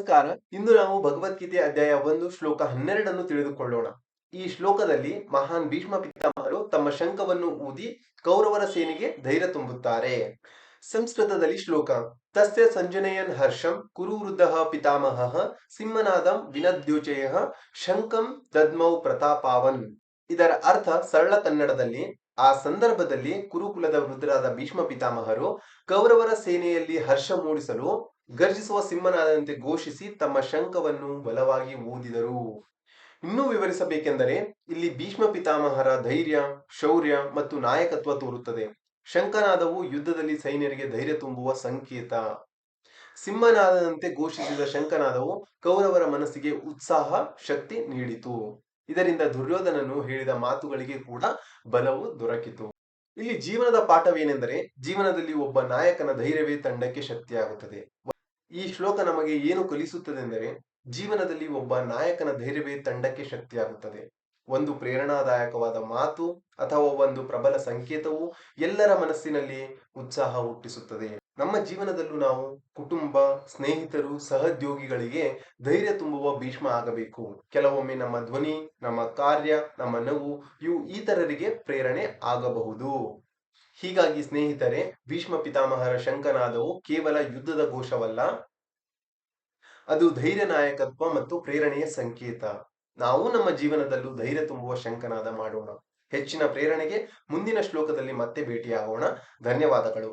ನಮಸ್ಕಾರ. ಇಂದು ನಾವು ಭಗವದ್ಗೀತೆ ಅಧ್ಯಾಯ 1 ಶ್ಲೋಕ 12 ತಿಳಿದುಕೊಳ್ಳೋಣ. ಈ ಶ್ಲೋಕದಲ್ಲಿ ಮಹಾನ್ ಭೀಷ್ಮ ಪಿತಾಮಹರು ತಮ್ಮ ಶಂಖವನ್ನು ಊದಿ ಕೌರವರ ಸೇನೆಗೆ ಧೈರ್ಯ ತುಂಬುತ್ತಾರೆ. ಸಂಸ್ಕೃತದಲ್ಲಿ ಶ್ಲೋಕ ತಸ್ಯ ಸಂಜನಯನ್ ಹರ್ಷಂ ಕುರು ವೃದ್ಧಃ ಪಿತಾಮಹಃ ಸಿಂಹನಾದಂ ವಿನದ್ಯೋಚಯಃ ಶಂಖಂ ದದ್ಮೌ ಪ್ರತಾಪಾವನ್. ಇದರ ಅರ್ಥ ಸರಳ ಕನ್ನಡದಲ್ಲಿ, ಆ ಸಂದರ್ಭದಲ್ಲಿ ಕುರುಕುಲದ ವೃದ್ಧರಾದ ಭೀಷ್ಮ ಪಿತಾಮಹರು ಕೌರವರ ಸೇನೆಯಲ್ಲಿ ಹರ್ಷ ಮೂಡಿಸಲು ಗರ್ಜಿಸುವ ಸಿಂಹನಾದಂತೆ ಘೋಷಿಸಿ ತಮ್ಮ ಶಂಖವನ್ನು ಬಲವಾಗಿ ಊದಿದರು. ಇನ್ನೂ ವಿವರಿಸಬೇಕೆಂದರೆ ಇಲ್ಲಿ ಭೀಷ್ಮ ಪಿತಾಮಹರ ಧೈರ್ಯ, ಶೌರ್ಯ ಮತ್ತು ನಾಯಕತ್ವ ತೋರುತ್ತದೆ. ಶಂಖನಾದವು ಯುದ್ಧದಲ್ಲಿ ಸೈನ್ಯರಿಗೆ ಧೈರ್ಯ ತುಂಬುವ ಸಂಕೇತ. ಸಿಂಹನಾದದಂತೆ ಘೋಷಿಸಿದ ಶಂಖನಾದವು ಕೌರವರ ಮನಸ್ಸಿಗೆ ಉತ್ಸಾಹ, ಶಕ್ತಿ ನೀಡಿತು. ಇದರಿಂದ ದುರ್ಯೋಧನನು ಹೇಳಿದ ಮಾತುಗಳಿಗೆ ಕೂಡ ಬಲವು ದೊರಕಿತು. ಇಲ್ಲಿ ಜೀವನದ ಪಾಠವೇನೆಂದರೆ, ಜೀವನದಲ್ಲಿ ಒಬ್ಬ ನಾಯಕನ ಧೈರ್ಯವೇ ತಂಡಕ್ಕೆ ಶಕ್ತಿಯಾಗುತ್ತದೆ. ಈ ಶ್ಲೋಕ ನಮಗೆ ಏನು ಕಲಿಸುತ್ತದೆಂದರೆ, ಜೀವನದಲ್ಲಿ ಒಬ್ಬ ನಾಯಕನ ಧೈರ್ಯವೇ ತಂಡಕ್ಕೆ ಶಕ್ತಿಯಾಗುತ್ತದೆ. ಒಂದು ಪ್ರೇರಣಾದಾಯಕವಾದ ಮಾತು ಅಥವಾ ಒಂದು ಪ್ರಬಲ ಸಂಕೇತವು ಎಲ್ಲರ ಮನಸ್ಸಿನಲ್ಲಿ ಉತ್ಸಾಹ ಹುಟ್ಟಿಸುತ್ತದೆ. ನಮ್ಮ ಜೀವನದಲ್ಲೂ ನಾವು ಕುಟುಂಬ, ಸ್ನೇಹಿತರು, ಸಹೋದ್ಯೋಗಿಗಳಿಗೆ ಧೈರ್ಯ ತುಂಬುವ ಭೀಷ್ಮ ಆಗಬೇಕು. ಕೆಲವೊಮ್ಮೆ ನಮ್ಮ ಧ್ವನಿ, ನಮ್ಮ ಕಾರ್ಯ, ನಮ್ಮ ನಗು ಇವು ಇತರರಿಗೆ ಪ್ರೇರಣೆ ಆಗಬಹುದು. ಹೀಗಾಗಿ ಸ್ನೇಹಿತರೆ, ಭೀಷ್ಮ ಪಿತಾಮಹರ ಶಂಖನಾದವು ಕೇವಲ ಯುದ್ಧದ ಘೋಷವಲ್ಲ, ಅದು ಧೈರ್ಯ, ನಾಯಕತ್ವ ಮತ್ತು ಪ್ರೇರಣೆಯ ಸಂಕೇತ. ನಾವು ನಮ್ಮ ಜೀವನದಲ್ಲೂ ಧೈರ್ಯ ತುಂಬುವ ಶಂಖನಾದ ಮಾಡೋಣ. ಹೆಚ್ಚಿನ ಪ್ರೇರಣೆಗೆ ಮುಂದಿನ ಶ್ಲೋಕದಲ್ಲಿ ಮತ್ತೆ ಭೇಟಿಯಾಗೋಣ. ಧನ್ಯವಾದಗಳು.